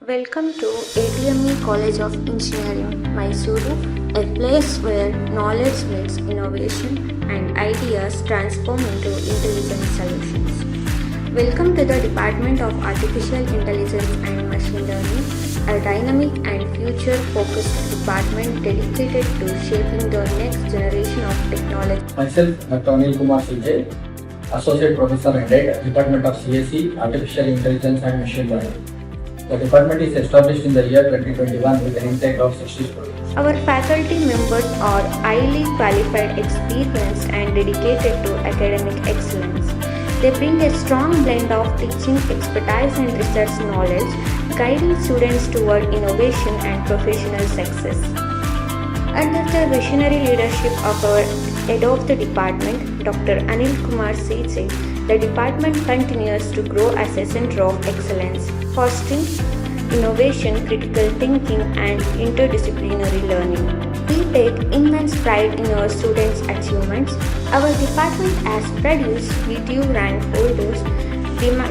Welcome to ATME College of Engineering, Mysuru, a place where knowledge meets innovation and ideas transform into intelligent solutions. Welcome to the Department of Artificial Intelligence and Machine Learning, a dynamic and future-focused department dedicated to shaping the next generation of technology. Myself, Dr. Anil Kumar CJ, Associate Professor and Head, Department of CSE, Artificial Intelligence and Machine Learning. The department is established in the year 2021 with an intake of 60 students. Our faculty members are highly qualified, experienced and dedicated to academic excellence. They bring a strong blend of teaching expertise and research knowledge, guiding students toward innovation and professional success. Under the visionary leadership of our head of the department, Dr. Anil Kumar CJ, the department continues to grow as a center of excellence, fostering innovation, critical thinking, and interdisciplinary learning. We take immense pride in our students' achievements. Our department has produced VTU rank holders,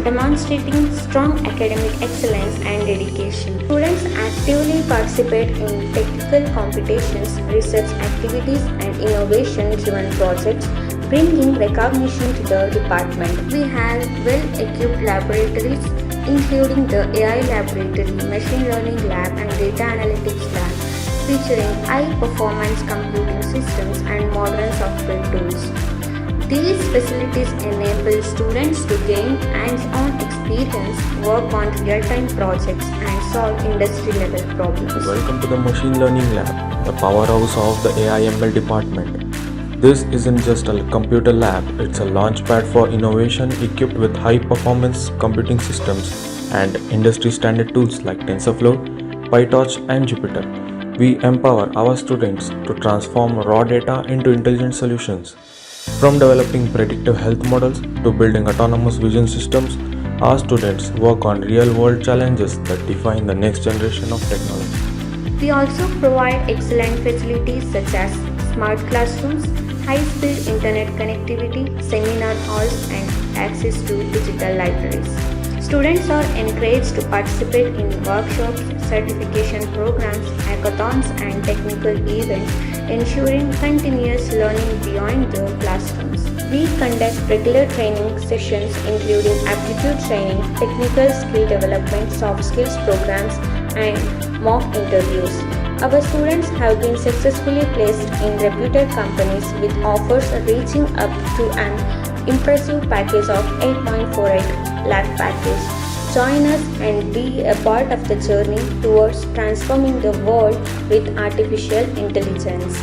demonstrating strong academic excellence and dedication. Students actively participate in technical competitions, research activities, and innovation-driven projects, bringing recognition to the department. We have well-equipped laboratories, including the AI laboratory, machine learning lab, and data analytics lab, featuring high-performance computing systems and modern software tools. These facilities enable students to gain hands-on experience, work on real-time projects, and solve industry-level problems. Welcome to the Machine Learning Lab, the powerhouse of the AI/ML department. This isn't just a computer lab, it's a launchpad for innovation equipped with high-performance computing systems and industry-standard tools like TensorFlow, PyTorch, and Jupyter. We empower our students to transform raw data into intelligent solutions. From developing predictive health models to building autonomous vision systems, our students work on real-world challenges that define the next generation of technology. We also provide excellent facilities such as smart classrooms, high-speed internet connectivity, seminar halls, and access to digital libraries. Students are encouraged to participate in workshops, certification programs, hackathons, and technical events, ensuring continuous learning beyond the classrooms. We conduct regular training sessions including aptitude training, technical skill development, soft skills programs, and mock interviews. Our students have been successfully placed in reputed companies with offers reaching up to an impressive package of 8.48 lakh package. Join us and be a part of the journey towards transforming the world with artificial intelligence.